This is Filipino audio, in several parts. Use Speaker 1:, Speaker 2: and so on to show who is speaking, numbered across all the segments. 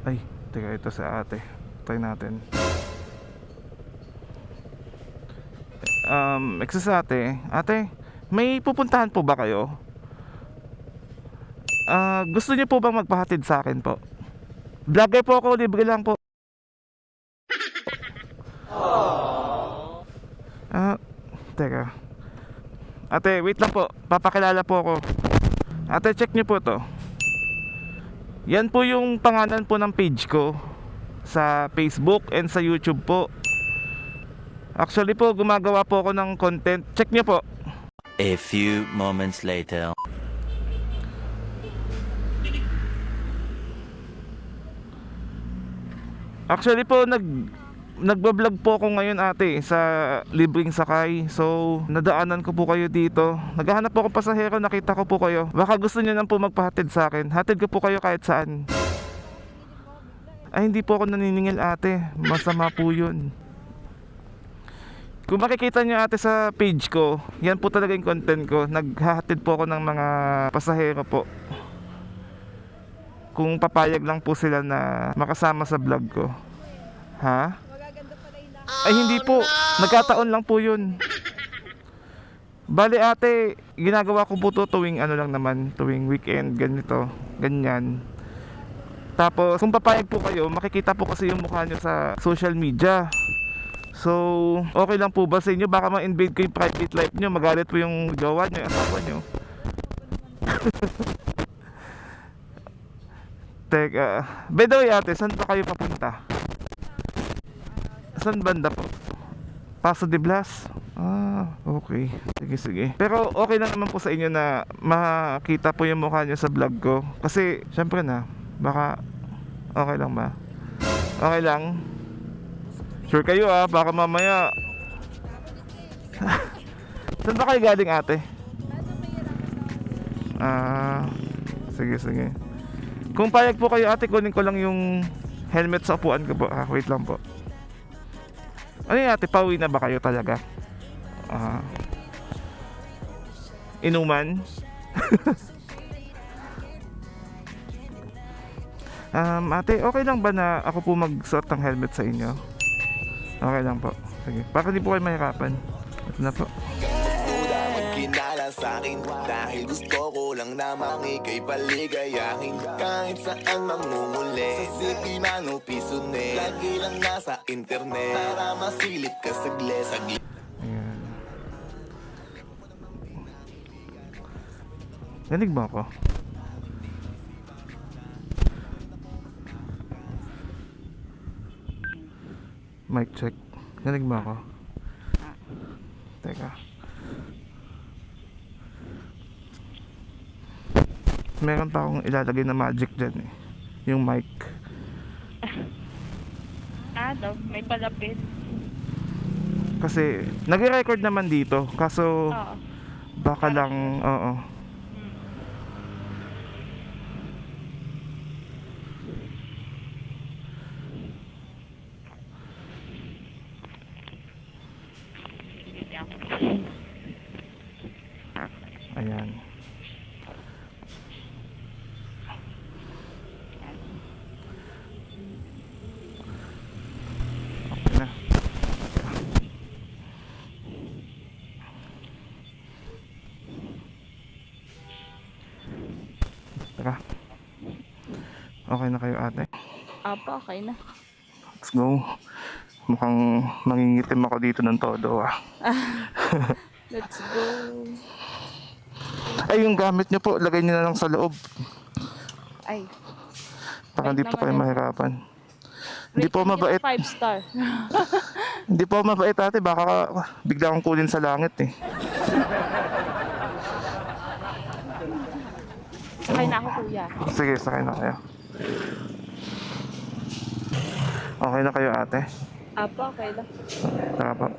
Speaker 1: Ay, teka, ito sa ate. Try natin. Excuse ate. Ate, may pupuntahan po ba kayo? Gusto niyo po bang magpahatid sa akin po? Vlogger po ako, libre lang po. Ah, teka. Ate, wait lang po. Papakilala po ako. Ate, check niyo po to. Yan po yung pangalan po ng page ko sa Facebook and sa YouTube po. Actually po, gumagawa po ako ng content. Check niyo po.
Speaker 2: A few moments later.
Speaker 1: Actually po, nagbablog po ako ngayon ate sa libreng sakay. So, nadaanan ko po kayo dito. Naghahanap po akong pasahero, nakita ko po kayo. Baka gusto niyo lang po magpahatid sa akin. Hatid ko po kayo kahit saan. Ay, hindi po ako naniningil ate. Masama po yun. Kung makikita niyo ate sa page ko, yan po talaga yung content ko. Naghahatid po ako ng mga pasahero po. Kung papayag lang po sila na makasama sa vlog ko. Ha? Ay hindi po, nagkataon lang po yun. Bali ate, ginagawa ko po to tuwing ano lang naman, tuwing weekend, ganito, ganyan. Tapos kung papayag po kayo, makikita po kasi yung mukha nyo sa social media. So, okay lang po ba sa inyo? Baka ma-invade ko yung private life nyo, magalit po yung jowa nyo, yung asawa nyo. Teka, by the way ate, saan pa kayo papunta? Saan banda po? Paso de Blas? Ah, okay. Sige, sige. Pero okay lang naman po sa inyo na makita po yung mukha nyo sa vlog ko. Kasi, syempre na, baka okay lang ba? Okay lang? Sure kayo baka mamaya. Saan ba kayo galing ate? Sige, sige. Kung payag po kayo ate, kunin ko lang yung helmet sa upuan ko po. Wait lang po. Ano yung ate, pauwi na ba kayo talaga? Inuman? Ate, okay lang ba na ako po magsuot ng helmet sa inyo? Okay lang po. Sige, para di po kayo mahirapan. Ito na po.
Speaker 3: Kinala sa'kin dahil gusto ko lang namang ika'y paligayahin. Kahit saan mamumuli, sa city man o piso ne, lagi lang nasa internet para masilip ka saglit.
Speaker 1: Ayan. Ganig ba ako? Mic check. Ganig ba ako? Teka. Meron pa akong ilalagay na magic dyan yung mic.
Speaker 4: May palapit.
Speaker 1: Kasi nagre-record naman dito. Kaso
Speaker 4: Oo.
Speaker 1: baka lang, oo. Ayan. Okay na. Tara. Okay na kayo ate?
Speaker 4: Apo, okay na.
Speaker 1: Let's go. Mukhang mangingitim ako dito ng todo
Speaker 4: Let's go.
Speaker 1: Ay, yung gamit nyo po, lagay nyo na lang sa loob.
Speaker 4: Ay,
Speaker 1: Para
Speaker 4: Wait
Speaker 1: hindi po
Speaker 4: naman
Speaker 1: kayo
Speaker 4: eh.
Speaker 1: mahirapan. Hindi po
Speaker 4: rating
Speaker 1: mabait.
Speaker 4: nila 5 star.
Speaker 1: Hindi po mabait ate, baka bigla kong kunin sa langit
Speaker 4: Sakay na ako, kuya.
Speaker 1: Sige, sakay na kayo. Okay na kayo ate?
Speaker 4: Apo, okay lang.
Speaker 1: Tara po.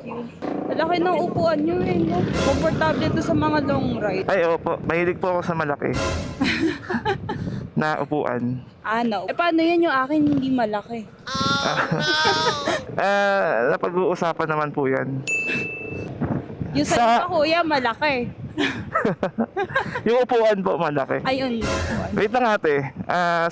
Speaker 4: Malaki ng upuan nyo no? Comfortable to sa mga long ride.
Speaker 1: Ay, opo. Mahilig po ako sa malaki. Na upuan.
Speaker 4: Ano? Paano yan yung akin hindi malaki?
Speaker 1: Napag-uusapan naman po yan.
Speaker 4: Yung sa iba, kuya, malaki.
Speaker 1: Yung upuan po, malaki.
Speaker 4: Ayun.
Speaker 1: Wait lang ate,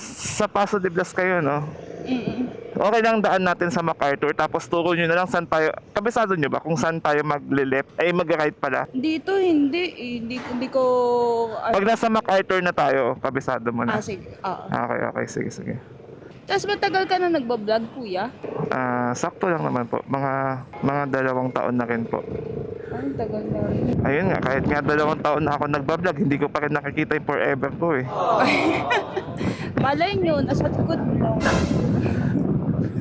Speaker 1: sa Paso de Blas kayo, no?
Speaker 4: Mm-mm.
Speaker 1: Okay lang daan natin sa MacArthur, tapos turo nyo na lang saan tayo, kabisado nyo ba kung saan tayo magle-left, ay mag-right pala.
Speaker 4: Dito hindi eh. Hindi ko...
Speaker 1: Pag nasa MacArthur na tayo, kabisado mo na.
Speaker 4: sige. Oo.
Speaker 1: Okay, sige, sige.
Speaker 4: Tapos matagal ka na nagbablog, kuya?
Speaker 1: Sakto lang naman po, mga 2 taon na rin po.
Speaker 4: Ang tagal na rin.
Speaker 1: Ayun nga, kahit nga 2 taon na ako nagbablog, hindi ko pa rin nakikita yung forever ko eh.
Speaker 4: Malay nyo, nasa likod mo.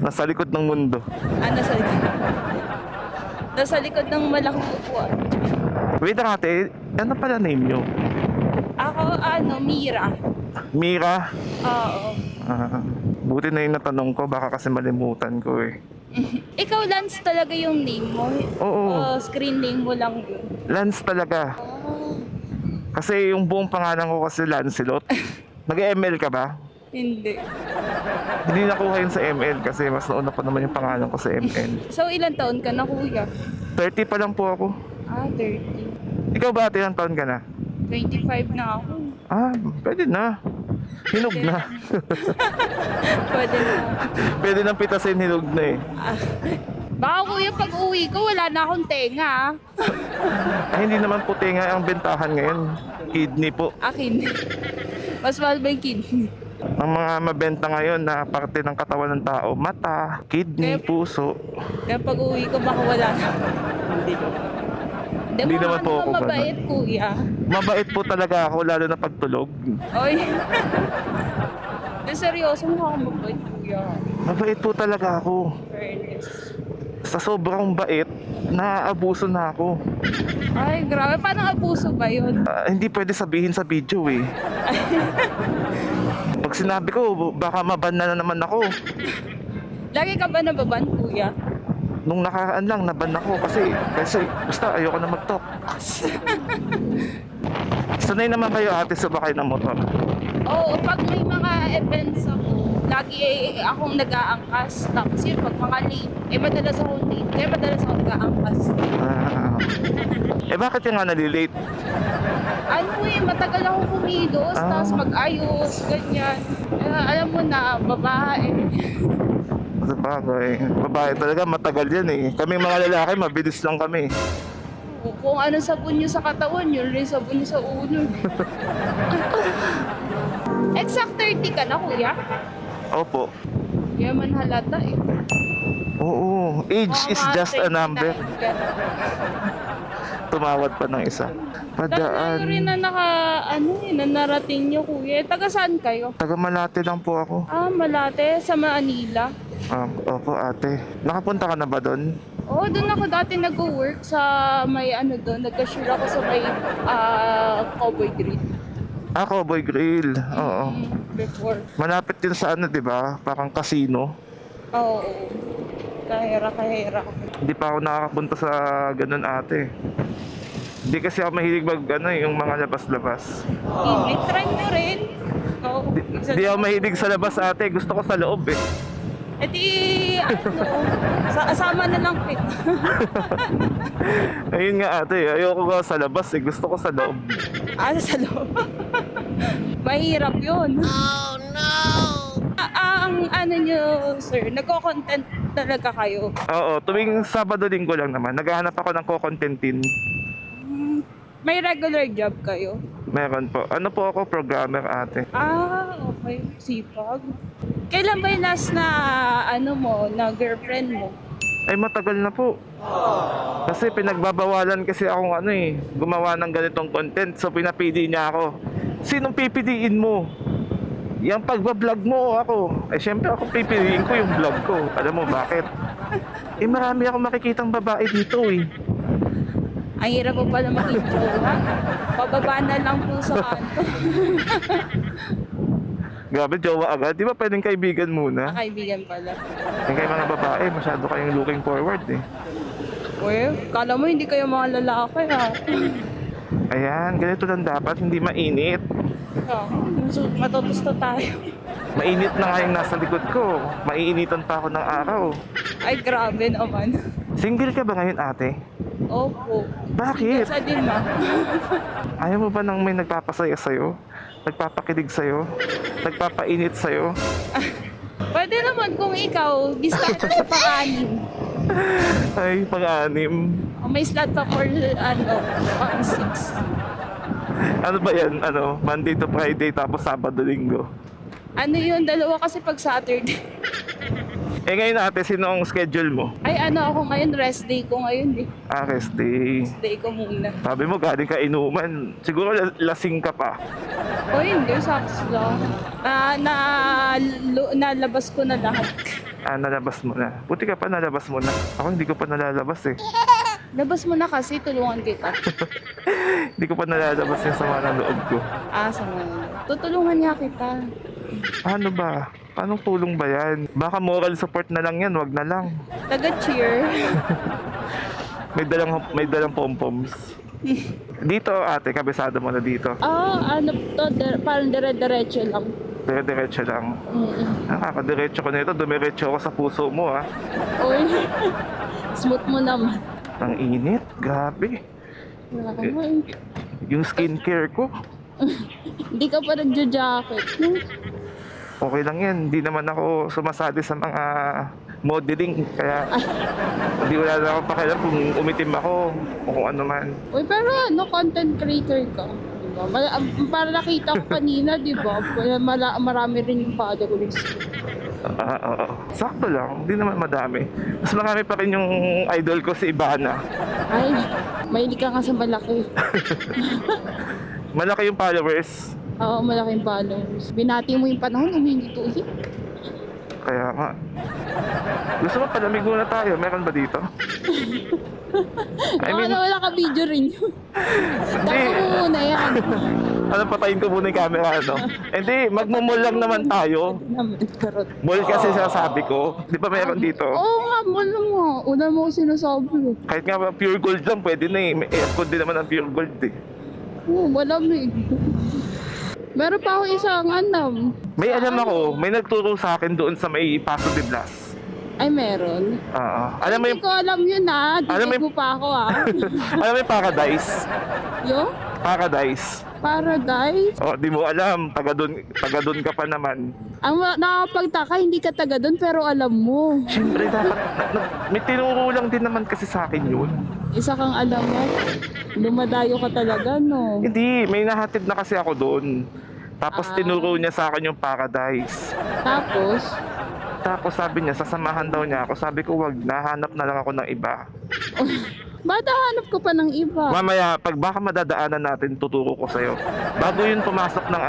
Speaker 1: Nasa likod ng mundo.
Speaker 4: Nasa likod. Nasa likod ng malaking upuan.
Speaker 1: Wait lang ate, ano pala name nyo?
Speaker 4: Ako, Mira.
Speaker 1: Mira?
Speaker 4: Oo.
Speaker 1: Buti na yung natanong ko, baka kasi malimutan ko eh.
Speaker 4: Ikaw, Lance talaga yung name mo?
Speaker 1: Oo.
Speaker 4: Screen name mo lang yun?
Speaker 1: Lance talaga.
Speaker 4: Oh,
Speaker 1: Kasi yung buong pangalan ko kasi Lancelot. Nag-ML ka ba?
Speaker 4: hindi.
Speaker 1: Hindi nakuha yun sa ML kasi mas nauna pa naman yung pangalan ko sa ML.
Speaker 4: So, ilang taon ka na, kuya?
Speaker 1: 30 pa lang po ako.
Speaker 4: 30.
Speaker 1: Ikaw ba ate, ilang taon ka na?
Speaker 4: 25 na ako.
Speaker 1: Pwede na. Hinog na.
Speaker 4: Pwede na.
Speaker 1: Pwede nang pitasin, hinog na eh.
Speaker 4: Baka, kuya, pag uwi ko, wala na akong tenga.
Speaker 1: Ay, hindi naman puti nga ang bentahan ngayon. Kidney po.
Speaker 4: Akin. Mas mahal ba yung kidney?
Speaker 1: Ang mga mabenta ngayon na parte ng katawan ng tao, mata, kidney,
Speaker 4: Kaya-
Speaker 1: puso.
Speaker 4: Kaya pag uwi ko, baka wala na.
Speaker 1: Hindi naman po ako
Speaker 4: mabait, kuya.
Speaker 1: Mabait po talaga ako, lalo na pagtulog.
Speaker 4: Oy. De, seryoso, mukha akong mabait, kuya.
Speaker 1: Mabait po talaga ako.
Speaker 4: Fairness.
Speaker 1: Sa sobrang bait, naaabuso na ako.
Speaker 4: Ay, grabe. Paano abuso ba yun?
Speaker 1: Hindi pwede sabihin sa video eh. Pag sinabi ko, baka maban na naman ako.
Speaker 4: Lagi ka ba nababan, kuya?
Speaker 1: Nung nakaraan lang, naban ako kasi basta ayoko na mag-talk. Sanay naman kayo ate sumakay ng motor.
Speaker 4: Oo, pag may mga events ako, lagi akong nag-aangkas. Tapos yun, pag mga late, madalas akong late. Kaya madalas akong nag-aangkas.
Speaker 1: Bakit yung nga nalilate?
Speaker 4: Matagal akong kumilos, tapos mag-ayos, ganyan. Alam mo na, babae.
Speaker 1: Sabagay, babae talaga matagal yan eh. Kaming mga lalaki, mabilis lang kami.
Speaker 4: Kung ano sabon nyo sa katawan, yun rin sabon nyo sa ulo. Exact 30 ka na, kuya?
Speaker 1: Opo.
Speaker 4: Yaman halata eh.
Speaker 1: Oo, age is
Speaker 4: Mga
Speaker 1: just a
Speaker 4: 29
Speaker 1: number.
Speaker 4: ka.
Speaker 1: Tumawad pa ng isa.
Speaker 4: Tayo rin
Speaker 1: Padaan.
Speaker 4: na narating nyo, kuya. Taga saan kayo?
Speaker 1: Taga Malate lang po ako.
Speaker 4: Malate, sa Manila.
Speaker 1: Opo ate. Nakapunta ka na ba doon?
Speaker 4: Oo, doon ako dati nag-work sa may doon. Nag-cashier ako sa may Cowboy Grill.
Speaker 1: Cowboy Grill. Oo.
Speaker 4: Before.
Speaker 1: Malapit din sa di ba? Parang casino.
Speaker 4: Oo. Kahera.
Speaker 1: Hindi pa ako nakakapunta sa ganun ate. Hindi kasi ako mahilig yung mga labas-labas.
Speaker 4: Try mo rin. Oo.
Speaker 1: Hindi ako mahilig sa labas ate. Gusto ko sa loob eh.
Speaker 4: E di, asama na lang kita.
Speaker 1: Ayun nga ate. Ayoko nga sa labas eh. Gusto ko sa loob.
Speaker 4: Sa loob. Mahirap yun. Oh no! Ang nyo, sir, nagko-content talaga kayo.
Speaker 1: Oo. Tuwing Sabado-Linggo lang naman. Naghahanap ako ng ko-contentin.
Speaker 4: May regular job kayo?
Speaker 1: Meron po. Ano po ako? Programmer ate.
Speaker 4: Okay. Sipag. Kailan ba yung last na, na girlfriend mo?
Speaker 1: Ay matagal na po. Kasi pinagbabawalan kasi akong gumawa ng ganitong content. So pinapili niya ako. Sinong pipiliin mo? Yung pagbablog mo o ako? Syempre ako pipiliin ko yung vlog ko. Alam mo bakit? Marami akong makikitang babae dito eh.
Speaker 4: Ang hirap po pala maging jowa. Pababa na lang po sa kanto.
Speaker 1: Grabe, jowa agad. Di ba pwedeng kaibigan muna?
Speaker 4: Kaibigan pala.
Speaker 1: Yung kayo mga babae, masyado kayong looking forward eh.
Speaker 4: Well, kala mo hindi kayo mga lalaki ha.
Speaker 1: Ayan, ganito lang dapat, hindi mainit.
Speaker 4: So, matutusto tayo.
Speaker 1: Mainit na nga yung nasa likod ko. Maiinitan pa ako ng araw.
Speaker 4: Ay, grabe naman.
Speaker 1: Single ka ba ngayon ate?
Speaker 4: Opo.
Speaker 1: Bakit?
Speaker 4: Sa Dilma.
Speaker 1: Ayaw mo ba nang may nagpapasaya sa'yo? Nagpapakilig sa'yo? Nagpapainit sa'yo?
Speaker 4: Pwede naman kung ikaw, discard sa pang-anim.
Speaker 1: Ay, pang-anim.
Speaker 4: May slot pa for, pang-6.
Speaker 1: Ano ba yan? Ano? Monday to Friday tapos Sabado, Linggo.
Speaker 4: Ano yun, dalawa kasi pag Saturday.
Speaker 1: Eh ngayon ate, sino ang schedule mo?
Speaker 4: Ay, ako ngayon, rest day ko ngayon eh.
Speaker 1: Rest day.
Speaker 4: Rest day ko muna.
Speaker 1: Sabi mo galing ka inuman. Siguro lasing ka pa.
Speaker 4: O hindi, sakto lang. Nalabas ko na lahat.
Speaker 1: Nalabas mo na. Buti ka pa nalabas mo na. Ako hindi ko pa nalalabas eh.
Speaker 4: Labas mo na kasi, tulungan kita.
Speaker 1: Hindi ko pa nalalabas yung sama ng loob ko.
Speaker 4: Sama na. Tutulungan niya kita.
Speaker 1: Ano ba? Anong tulong ba yan? Baka moral support na lang yan, wag na lang.
Speaker 4: Taga-cheer.
Speaker 1: May dalang pom-poms. Dito ate, kabisado mo na dito.
Speaker 4: Parang dire-diretso lang.
Speaker 1: Dire-diretso lang. Nakakadiretso ko na ito, dumiretso ako sa puso mo ah.
Speaker 4: Uy, smooth mo naman.
Speaker 1: Ang init, grabe. Yung skincare ko,
Speaker 4: Hindi ka pa nagja-jacket.
Speaker 1: okay lang yan. Hindi naman ako sumasali sa mga modeling. Kaya hindi wala na akong pakialam kung umitim ako o kung ano man.
Speaker 4: Uy, pero content creator ka. Diba? Para nakita ko kanina, di ba? Marami rin yung followers.
Speaker 1: Oo. Sakto lang. Hindi naman madami. Mas marami pa rin yung idol ko si Ivana.
Speaker 4: Ay, mahilig ka nga sa malaki.
Speaker 1: Malaki yung followers.
Speaker 4: Oo, malaking followers. Binati mo yung panahon, humingi to ulit.
Speaker 1: Kaya nga. Gusto mo palamig muna tayo? Meron ba dito? I mean,
Speaker 4: Wala ka video rin yun.
Speaker 1: hindi.
Speaker 4: Tapo mo muna yan.
Speaker 1: Ano, patayin ko muna yung camera, ano? Hindi, magmumall lang naman tayo.
Speaker 4: Naman, karot.
Speaker 1: Mall kasi sinasabi ko. Di ba meron dito?
Speaker 4: Oo nga, wala mo. Una mo ko sinasabi.
Speaker 1: Kahit nga pure gold lang, pwede na eh. May aircon din naman ang pure gold eh.
Speaker 4: Oo, malamig. Meron pa ako isang
Speaker 1: May alam ako, may nagturo sa akin doon sa may Paso de Blas.
Speaker 4: Ay, meron.
Speaker 1: Oo. Alam mo
Speaker 4: Hindi
Speaker 1: yung,
Speaker 4: ko alam yun
Speaker 1: Alam mo
Speaker 4: Dito mo pa ako
Speaker 1: alam mo yung Paradise?
Speaker 4: Yo?
Speaker 1: Paradise.
Speaker 4: Paradise?
Speaker 1: Oh, di mo alam, taga doon ka pa naman.
Speaker 4: Ang nakapagtaka, hindi ka taga doon pero alam mo.
Speaker 1: Siyempre dapat, may tinuro lang din naman kasi sa akin yun.
Speaker 4: Isa kang alam mo. Lumadayo ka talaga, no?
Speaker 1: Hindi, may nahatid na kasi ako doon. Tapos tinuro niya sa akin yung Paradise.
Speaker 4: Tapos,
Speaker 1: Sabi niya, sasamahan daw niya ako. Sabi ko, wag, nahanap na lang ako ng iba.
Speaker 4: ba't hanap ko pa ng iba?
Speaker 1: Mamaya, pag baka madadaanan natin, tuturo ko sa'yo. Bago yun pumasok ng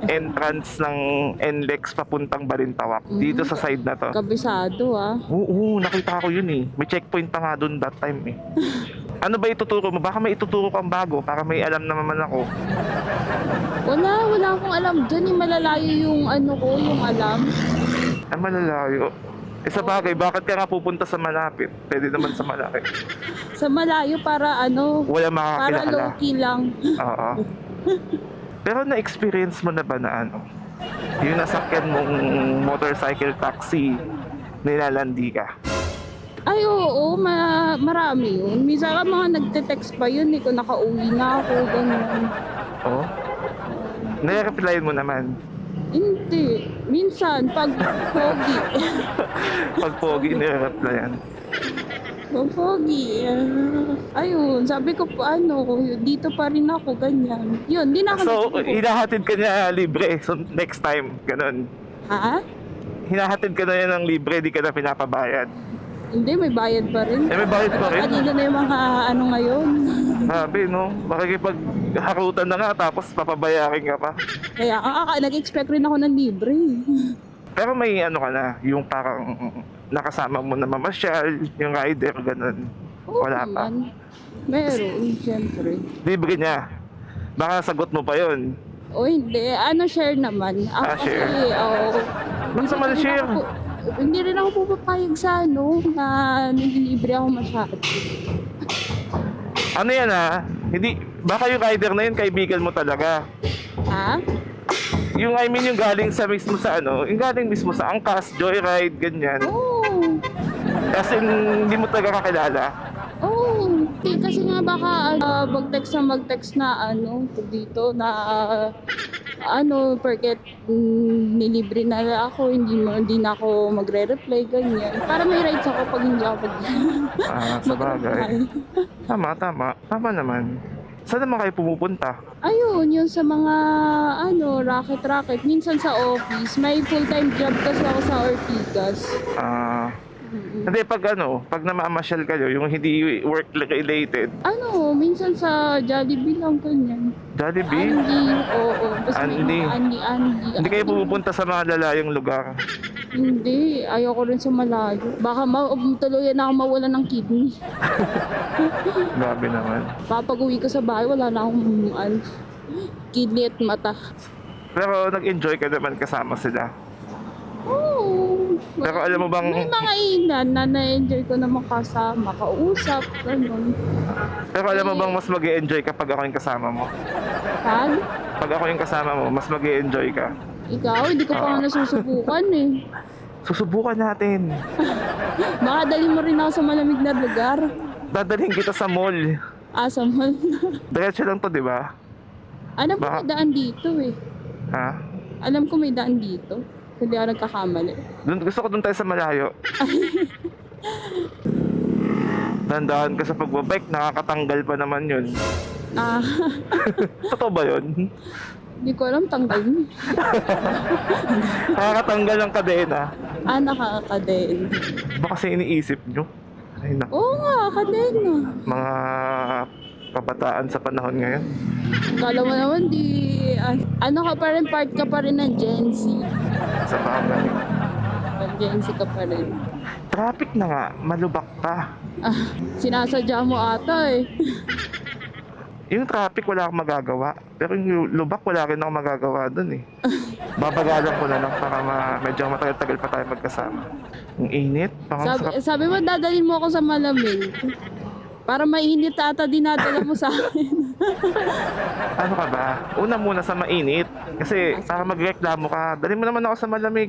Speaker 1: entrance ng NLEX papuntang Balintawak. Dito sa side na to.
Speaker 4: Kabisado,
Speaker 1: Oo, nakita ko yun eh. May checkpoint pa nga doon that time eh. Ano ba ituturo mo? Baka may ituturo kang bago para may alam naman ako.
Speaker 4: Wala akong alam. Diyan yung malalayo yung yung alam.
Speaker 1: Ay, malalayo. Sa bagay, bakit ka nga pupunta sa malapit? Pwede naman sa malaki.
Speaker 4: Sa malayo para
Speaker 1: Wala
Speaker 4: para
Speaker 1: makakilala.
Speaker 4: low-key lang.
Speaker 1: Oo. Pero na-experience mo na ba na yung nasakyan mong motorcycle taxi, nilalandi ka?
Speaker 4: Ay, oo, marami yun. Minsan ka mga nagte-text pa yun, kung nakauwi na ako, gano'n.
Speaker 1: Oo? Nire-replyan mo naman.
Speaker 4: Hindi. Minsan, pag pogi.
Speaker 1: Pag pogi, nire-replyan.
Speaker 4: Pag pogi. Ayun, sabi ko pa dito pa rin ako, ganyan. Yun, di na ako
Speaker 1: So,
Speaker 4: nagturo.
Speaker 1: hinahatid ka niya libre. So, next time, ganun.
Speaker 4: Ha?
Speaker 1: Hinahatid ka na yan ng libre, di ka na pinapabayad.
Speaker 4: Hindi, may bayad pa rin.
Speaker 1: Eh, may bayad pa rin.
Speaker 4: Kanina na yung mga ngayon.
Speaker 1: Sabi, no? Makikipagharutan na nga, tapos papabayarin ka pa.
Speaker 4: Kaya nag-expect rin ako ng libre.
Speaker 1: Pero may ka na, yung parang nakasama mo na mamasyal, yung rider, ganun.
Speaker 4: Oo
Speaker 1: Wala pa.
Speaker 4: naman. Meron, siyempre.
Speaker 1: Libre niya. Baka sagot mo pa yun.
Speaker 4: O hindi, share naman. Ako
Speaker 1: Share.
Speaker 4: kasi,
Speaker 1: Ba't sa
Speaker 4: hindi rin
Speaker 1: share?
Speaker 4: Hindi rin ako pupapayag sa na nililibre ako masyado.
Speaker 1: Ano yan Hindi, baka yung rider na yun, kaibigan mo talaga.
Speaker 4: Ha?
Speaker 1: Yung yung galing sa mismo sa yung galing mismo sa angkas, joyride, ganyan.
Speaker 4: Oo.
Speaker 1: Kasi hindi mo talaga kakilala.
Speaker 4: Oo. Oo. Kasi nga baka mag-text na ano, dito na perket nilibre na ako, hindi na ako magre-reply, ganyan. Para may rights ako pag hindi ako
Speaker 1: Sa bagay. Tama naman. Saan naman kayo pumupunta?
Speaker 4: Ayun, yun sa mga racket. Minsan sa office, may full-time job kasi ako sa Ortigas.
Speaker 1: Hindi, pag namamasyal kayo, yung hindi work related.
Speaker 4: Minsan sa Jollibee lang, ganyan.
Speaker 1: Jollibee?
Speaker 4: Oo. Basta may
Speaker 1: Andy.
Speaker 4: mga
Speaker 1: Hindi kayo pumupunta sa mga lalayong lugar.
Speaker 4: Hindi, ayoko rin sa malayo. Baka tuluyan na ako mawala ng kidney.
Speaker 1: Grabe naman.
Speaker 4: Papag-uwi ko sa bahay, wala na akong kidney at mata.
Speaker 1: Pero nag-enjoy ka naman kasama sila.
Speaker 4: Oo.
Speaker 1: Pero alam mo bang...
Speaker 4: May mga inan na na-enjoy ko naman kasama, kausap, gano'n.
Speaker 1: Pero alam mo bang mas mag-enjoy ka pag ako yung kasama mo? Pag ako yung kasama mo, mas mag-enjoy ka.
Speaker 4: Ikaw, hindi ko pa nga nasusubukan eh.
Speaker 1: Susubukan natin.
Speaker 4: Baka dali mo rin ako sa malamig na lugar.
Speaker 1: Dadalhin kita sa mall.
Speaker 4: Sa mall.
Speaker 1: Diretso lang to, di ba?
Speaker 4: Alam ko may daan dito eh.
Speaker 1: Ha?
Speaker 4: Alam ko may daan dito. Hindi ako nagkakamali.
Speaker 1: Gusto ko doon tayo sa malayo. Dandahan ka sa pagbabike, nakakatanggal pa naman yun. Totoo ba yun?
Speaker 4: Hindi ko alam, tanggal mo.
Speaker 1: Nakakatanggal ng kadena.
Speaker 4: Nakakakadena.
Speaker 1: Baka kasi iniisip nyo. Ay, naku.
Speaker 4: Oo nga, kadena.
Speaker 1: Mga kabataan sa panahon ngayon.
Speaker 4: Kala mo naman part ka pa rin ng Gen Z.
Speaker 1: Sa bagay.
Speaker 4: Gen Z ka pa rin.
Speaker 1: Traffic na nga, malubak pa.
Speaker 4: Sinasadya mo ata eh.
Speaker 1: Yung traffic wala akong magagawa. Pero yung lubak wala rin akong magagawa dun eh. Babagalan ko na lang para medyo matagal-tagal pa tayo magkasama. Yung init.
Speaker 4: Sabi mo dadalhin mo ako sa malamig. Para mainit ata dinadala mo sa akin.
Speaker 1: Ano ka ba? Una muna sa mainit. Kasi para magreklamo ka, dali mo naman ako sa malamig.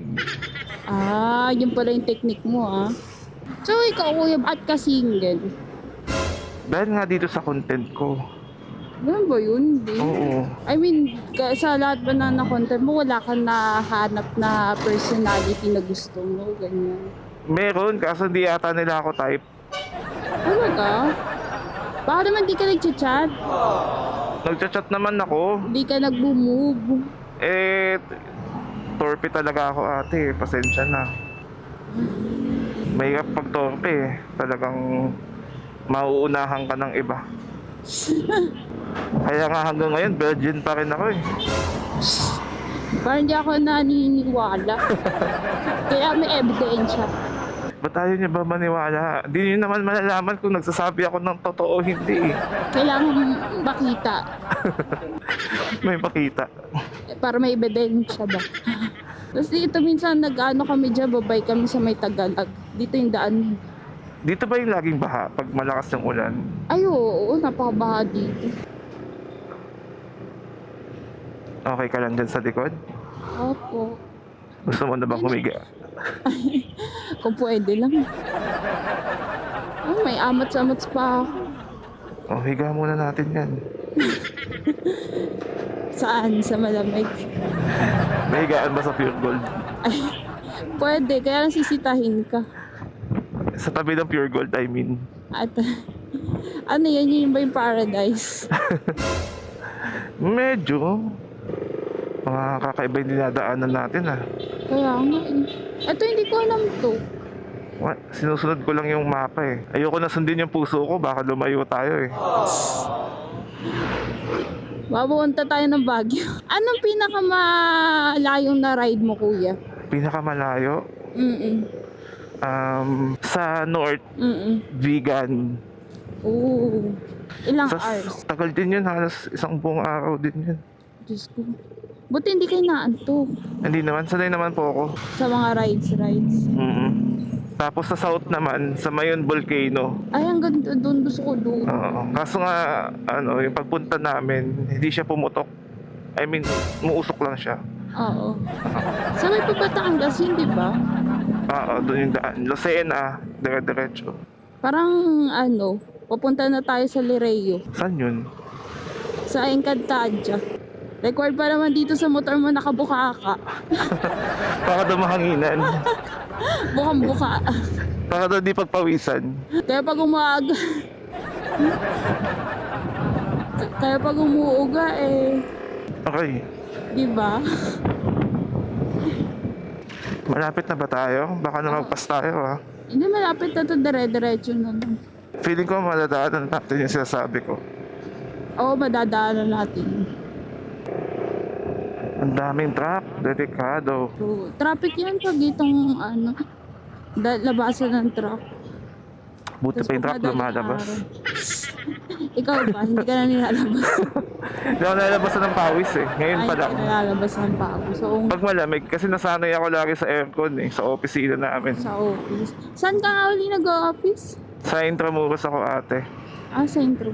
Speaker 4: Yun pala yung technique mo So ikaw kuya, at ka single?
Speaker 1: Dahil nga dito sa content ko.
Speaker 4: Ganun ba yun? Hindi.
Speaker 1: Oo.
Speaker 4: I mean, sa lahat ba na content mo, wala kang nahanap na personality na gusto mo, ganyan.
Speaker 1: Meron, kaso hindi yata nila ako type.
Speaker 4: Talaga? Baka naman di ka nag-chat?
Speaker 1: Nagchat-chat naman ako.
Speaker 4: Di ka nag-move?
Speaker 1: Torpe talaga ako ate. Pasensya na. May pag torpe talagang mauunahan ka ng iba. Kaya nga hanggang ngayon, virgin pa rin ako eh.
Speaker 4: Parang di ako naniniwala. Kaya may ebidensya.
Speaker 1: Ba't ayaw niya ba maniwala? Di niyo naman malalaman kung nagsasabi ako ng totoo o hindi.
Speaker 4: Kailangan makita.
Speaker 1: May makita.
Speaker 4: Para may ebidensya ba? Tapos dito minsan kami dyan, babay kami sa may Tagalog. Dito yung daan.
Speaker 1: Dito ba yung laging baha pag malakas yung ulan?
Speaker 4: Ay oo, napakabaha dito.
Speaker 1: Okay ka lang dyan sa likod?
Speaker 4: Opo.
Speaker 1: Gusto mo na bang humiga?
Speaker 4: Kung pwede lang. May amats-amats pa ako.
Speaker 1: Higa muna natin yan.
Speaker 4: Saan? Sa malamig?
Speaker 1: May higaan ba sa Pure Gold?
Speaker 4: Ay, pwede, kaya lang sisitahin ka.
Speaker 1: Sa tabi ng Pure Gold, I mean.
Speaker 4: At yun ba yung paradise?
Speaker 1: Medyo. Mga kakaiba yung dinadaanan natin
Speaker 4: Kaya nga Ito hindi ko alam to.
Speaker 1: Sinusunod ko lang yung mapa eh. Ayoko na sundin yung puso ko, baka lumayo tayo eh.
Speaker 4: Babaunta tayo ng Baguio. Anong pinakamalayong na ride mo, kuya?
Speaker 1: Pinakamalayo? Sa North, vegan.
Speaker 4: Oo. Ilang hours?
Speaker 1: Tagal din yun, halos isang buong araw din yun.
Speaker 4: Diyos ko. Buti hindi kayo naantok
Speaker 1: Hindi naman, sanay naman po ako.
Speaker 4: sa mga rides.
Speaker 1: Tapos sa South naman, sa Mayon Volcano.
Speaker 4: Ay, ang ganda doon. Gusto ko doon.
Speaker 1: Oo. Kaso nga, yung pagpunta namin, hindi siya pumutok. I mean, muusok lang siya.
Speaker 4: Oo. Sa may Batangas yun, di ba?
Speaker 1: Oo, doon yung daan. Lucena, dire-diretso.
Speaker 4: Parang ano, papunta na tayo sa Lireo.
Speaker 1: Saan yun?
Speaker 4: Sa Encantadia. Record pa naman dito sa motor mo, nakabuka ka.
Speaker 1: Baka daw mahanginan.
Speaker 4: Bukang buka.
Speaker 1: Baka daw di pagpawisan.
Speaker 4: Kaya pag umaga. Kaya pag umuuga
Speaker 1: Okay.
Speaker 4: di ba?
Speaker 1: Malapit na ba tayo? Baka na magpas tayo ah.
Speaker 4: Hindi, malapit na to, dire-diretso na lang.
Speaker 1: Feeling ko madadaanan natin yung sinasabi ko.
Speaker 4: Oo, madadaanan natin.
Speaker 1: Ang daming truck, delikado.
Speaker 4: So, traffic yan pag itong ano, labasan ng truck.
Speaker 1: Buti pa yung truck
Speaker 4: Tapos
Speaker 1: lumalabas.
Speaker 4: Ikaw ba? Hindi ka na nilalabas.
Speaker 1: Hindi ako nalalabasan ng pawis eh. Ngayon
Speaker 4: Ay,
Speaker 1: pa lang.
Speaker 4: hindi ka nilalabas ng pao. So,
Speaker 1: Pag malamig, kasi nasanay ako lagi sa aircon eh, sa opisina namin.
Speaker 4: sa office. Saan ka nga uli nag-office?
Speaker 1: Sa Intramuros ako ate.
Speaker 4: Ah, sa intro.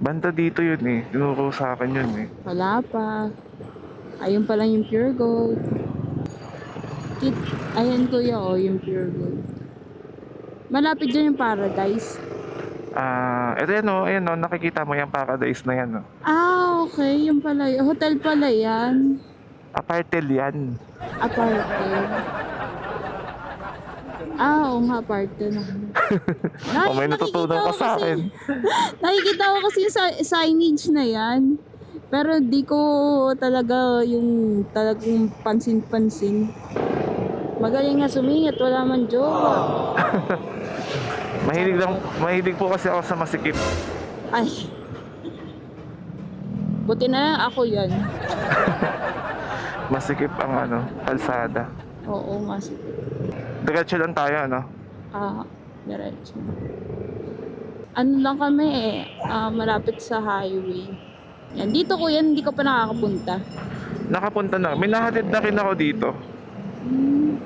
Speaker 1: Banda dito yun eh. Tinuro sa akin yun eh.
Speaker 4: Wala pa. Ayun pa lang yung pure gold. Ayan kuya, oh, yung pure gold. Malapit dyan yung paradise.
Speaker 1: Ito yan o, ayan o, nakikita mo yung paradise na yan o.
Speaker 4: Ah, okay. Yung pala. Hotel pala yan.
Speaker 1: Apartel yan.
Speaker 4: Aparte. Ah, oo nga, aparte na.
Speaker 1: O may natutunan ka sa akin.
Speaker 4: Nakikita ko kasi yung signage na yan. Pero di ko talaga yung talagang pansin-pansin. Magaling nga sumingit, wala man jowa.
Speaker 1: Mahilig po kasi ako sa masikip.
Speaker 4: Ay. Buti na lang ako yan.
Speaker 1: Masikip ang ano, kalsada.
Speaker 4: Oo nga.
Speaker 1: Diretso lang tayo, ano?
Speaker 4: Diretso. Ano lang kami malapit sa highway. Yan, dito ko yan, hindi ka pa nakakapunta.
Speaker 1: Nakapunta na. May nahatid na rin ako dito.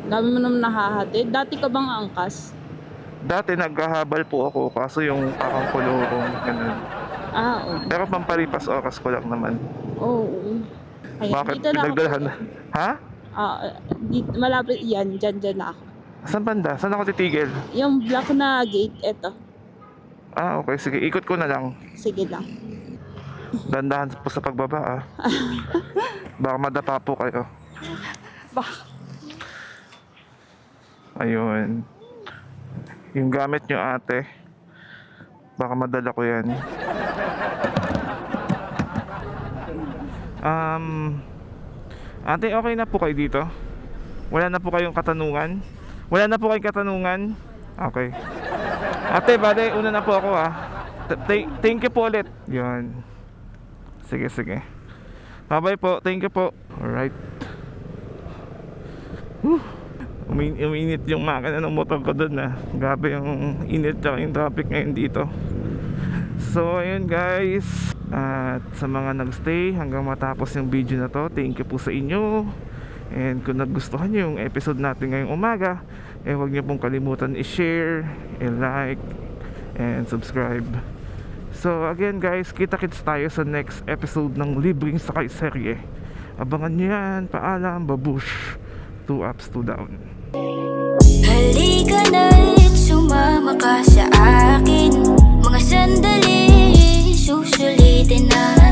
Speaker 4: Dami mo naman nakahatid. Dati ka bang angkas?
Speaker 1: Dati naghahabal po ako, kaso yung akong kulurong, ganun.
Speaker 4: Oo.
Speaker 1: Pero pampalipas oras ko lang naman.
Speaker 4: Oo. Ayan,
Speaker 1: Bakit?
Speaker 4: dito na ako.
Speaker 1: Pinagdalahan na. Ha?
Speaker 4: Dito, malapit yan, dyan na ako.
Speaker 1: Saan banda? Saan ako titigil?
Speaker 4: Yung black na gate, eto.
Speaker 1: Okay. Sige. Ikot ko na lang.
Speaker 4: Sige lang.
Speaker 1: Dandahan po sa pagbaba, ah. Baka madapa po kayo. Ayun. Yung gamit nyo, ate. Baka madala ko yan. Ate, okay na po kayo dito? Wala na po kayong katanungan? Wala na po kayong katanungan? Okay. Ate, bale, una na po ako ah. Thank you po ulit. Yun. Sige. Bye-bye po. Thank you po. Alright. Uminit yung makina ng motor ko doon ah. Grabe yung init at yung traffic ngayon dito. So ayun guys, at sa mga nagstay hanggang matapos yung video na to, thank you po sa inyo. And kung nagustuhan nyo yung episode natin ngayong umaga, huwag nyo pong kalimutan i-share, i-like, and subscribe. So again guys, kita-kits tayo sa next episode ng Libreng Sakay Serye. Abangan nyo yan. Paalam, babush. 2 ups, 2 down.
Speaker 5: Halika na't sumama ka sa akin. Mga sandali susulitin na